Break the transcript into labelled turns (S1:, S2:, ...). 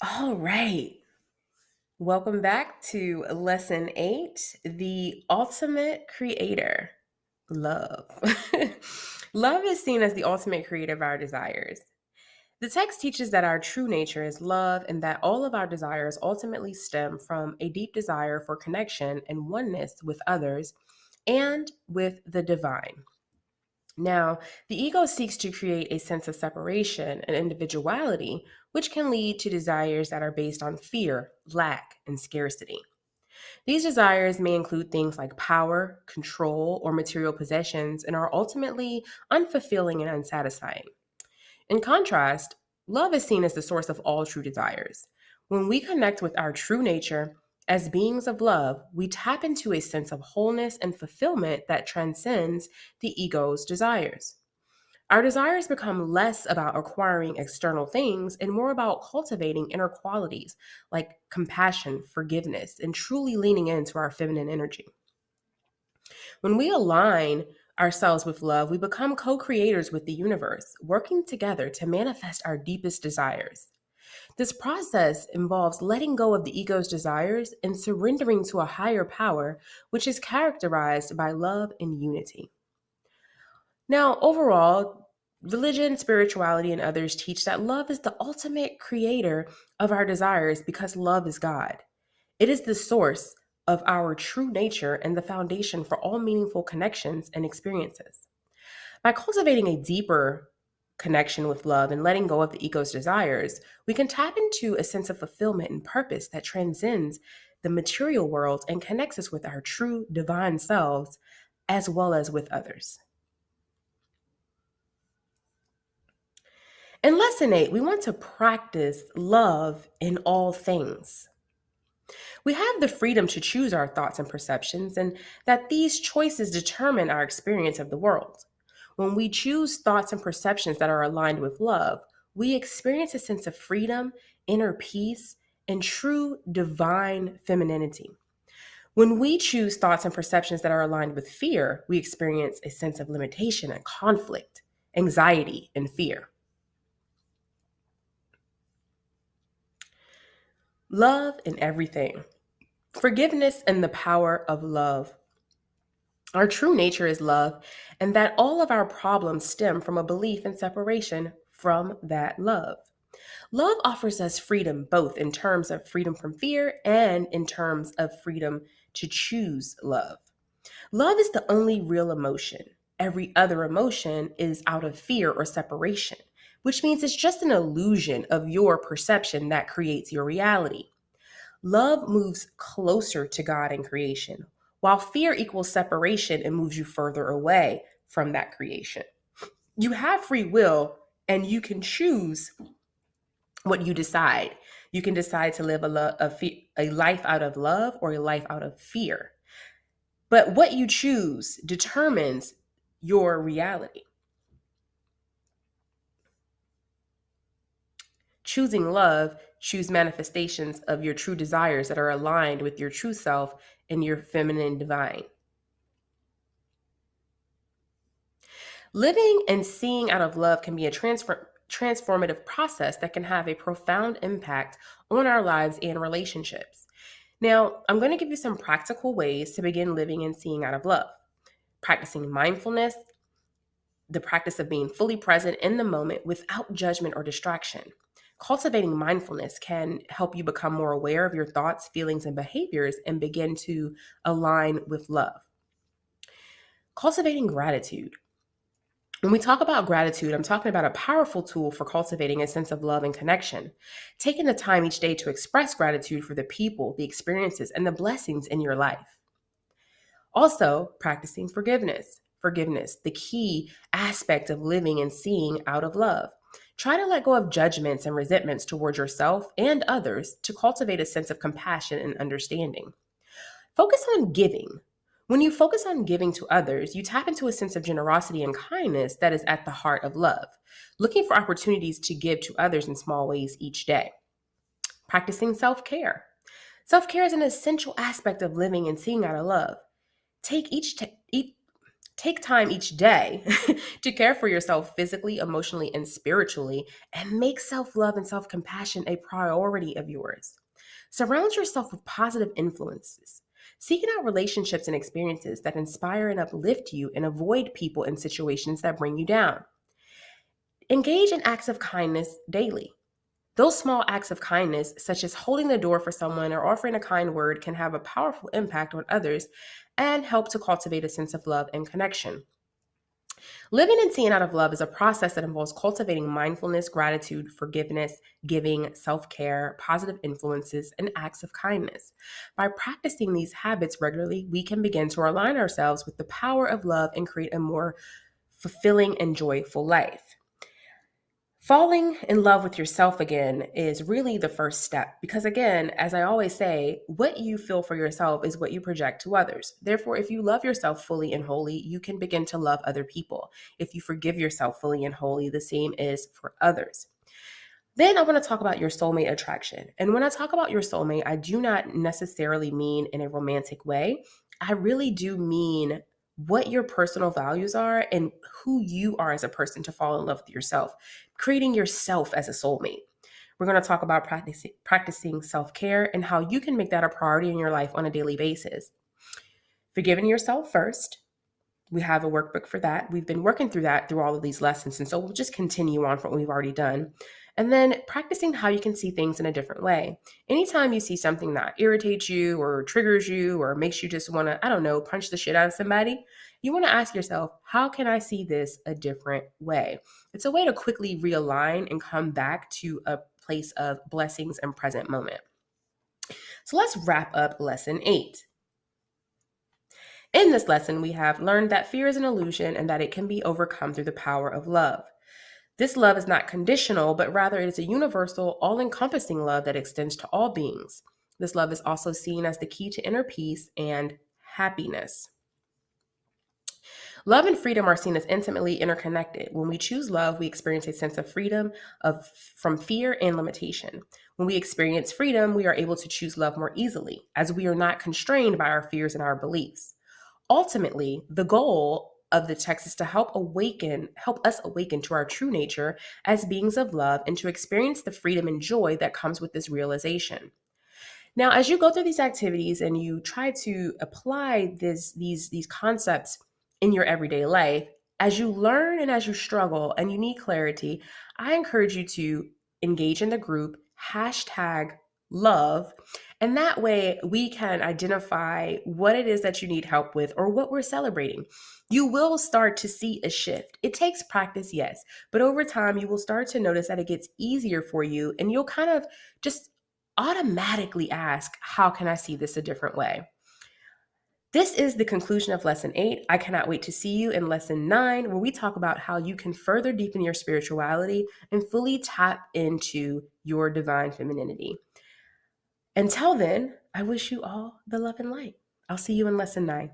S1: All right. Welcome back to lesson 8, the ultimate creator, love. Love is seen as the ultimate creator of our desires. The text teaches that our true nature is love and that all of our desires ultimately stem from a deep desire for connection and oneness with others and with the divine. Now, the ego seeks to create a sense of separation and individuality, which can lead to desires that are based on fear, lack, and scarcity. These desires may include things like power, control, or material possessions and are ultimately unfulfilling and unsatisfying. In contrast, love is seen as the source of all true desires. When we connect with our true nature, as beings of love, we tap into a sense of wholeness and fulfillment that transcends the ego's desires. Our desires become less about acquiring external things and more about cultivating inner qualities like compassion, forgiveness, and truly leaning into our feminine energy. When we align ourselves with love, we become co creators with the universe, working together to manifest our deepest desires. This process involves letting go of the ego's desires and surrendering to a higher power, which is characterized by love and unity. Now, overall, religion, spirituality, and others teach that love is the ultimate creator of our desires because love is God. It is the source of our true nature and the foundation for all meaningful connections and experiences. By cultivating a deeper connection with love and letting go of the ego's desires, we can tap into a sense of fulfillment and purpose that transcends the material world and connects us with our true divine selves as well as with others. In lesson 8, we want to practice love in all things. We have the freedom to choose our thoughts and perceptions, and that these choices determine our experience of the world. When we choose thoughts and perceptions that are aligned with love, we experience a sense of freedom, inner peace, and true divine femininity. When we choose thoughts and perceptions that are aligned with fear, we experience a sense of limitation and conflict, anxiety, and fear. Love in everything. Forgiveness and the power of love. Our true nature is love, and that all of our problems stem from a belief in separation from that love. Love offers us freedom, both in terms of freedom from fear and in terms of freedom to choose love. Love is the only real emotion. Every other emotion is out of fear or separation, which means it's just an illusion of your perception that creates your reality. Love moves closer to God and creation, while fear equals separation and moves you further away from that creation. You have free will and you can choose what you decide. You can decide to live a life out of love or a life out of fear. But what you choose determines your reality. Choosing love, choose manifestations of your true desires that are aligned with your true self and your feminine divine. Living and seeing out of love can be a transformative process that can have a profound impact on our lives and relationships. Now, I'm going to give you some practical ways to begin living and seeing out of love. Practicing mindfulness, the practice of being fully present in the moment without judgment or distraction. Cultivating mindfulness can help you become more aware of your thoughts, feelings, and behaviors and begin to align with love. Cultivating gratitude. When we talk about gratitude, I'm talking about a powerful tool for cultivating a sense of love and connection. Taking the time each day to express gratitude for the people, the experiences, and the blessings in your life. Also, practicing forgiveness. Forgiveness, the key aspect of living and seeing out of love. Try to let go of judgments and resentments towards yourself and others to cultivate a sense of compassion and understanding. Focus on giving. When you focus on giving to others, you tap into a sense of generosity and kindness that is at the heart of love, looking for opportunities to give to others in small ways each day. Practicing self care. Self care is an essential aspect of living and seeing out of love. Take each, t- each Take time each day to care for yourself physically, emotionally, and spiritually, and make self love and self compassion a priority of yours. Surround yourself with positive influences. Seeking out relationships and experiences that inspire and uplift you, and avoid people and situations that bring you down. Engage in acts of kindness daily. Those small acts of kindness, such as holding the door for someone or offering a kind word, can have a powerful impact on others and help to cultivate a sense of love and connection. Living and seeing out of love is a process that involves cultivating mindfulness, gratitude, forgiveness, giving, self care, positive influences, and acts of kindness. By practicing these habits regularly, we can begin to align ourselves with the power of love and create a more fulfilling and joyful life. Falling in love with yourself again is really the first step because, again, as I always say, what you feel for yourself is what you project to others. Therefore, if you love yourself fully and wholly, you can begin to love other people. If you forgive yourself fully and wholly, the same is for others. Then I want to talk about your soulmate attraction. And when I talk about your soulmate, I do not necessarily mean in a romantic way. I really do mean what your personal values are and who you are as a person to fall in love with yourself, creating yourself as a soulmate. We're going to talk about practicing self care and how you can make that a priority in your life on a daily basis. Forgiving yourself first. We have a workbook for that. We've been working through that through all of these lessons. And so we'll just continue on from what we've already done. And then practicing how you can see things in a different way. Anytime you see something that irritates you or triggers you or makes you just want to, I don't know, punch the shit out of somebody, you want to ask yourself, how can I see this a different way? It's a way to quickly realign and come back to a place of blessings and present moment. So let's wrap up lesson 8. In this lesson, we have learned that fear is an illusion and that it can be overcome through the power of love. This love is not conditional, but rather it is a universal, all encompassing love that extends to all beings. This love is also seen as the key to inner peace and happiness. Love and freedom are seen as intimately interconnected. When we choose love, we experience a sense of freedom from fear and limitation. When we experience freedom, we are able to choose love more easily, as we are not constrained by our fears and our beliefs. Ultimately, the goal of the text is to help us awaken to our true nature as beings of love and to experience the freedom and joy that comes with this realization. Now, as you go through these activities and you try to apply these concepts in your everyday life, as you learn and as you struggle and you need clarity, I encourage you to engage in the group hashtag love. And that way we can identify what it is that you need help with or what we're celebrating. You will start to see a shift. It takes practice, yes, but over time you will start to notice that it gets easier for you and you'll kind of just automatically ask, how can I see this a different way? This is the conclusion of lesson 8. I cannot wait to see you in lesson 9, where we talk about how you can further deepen your spirituality and fully tap into your divine femininity. Until then, I wish you all the love and light. I'll see you in lesson 9.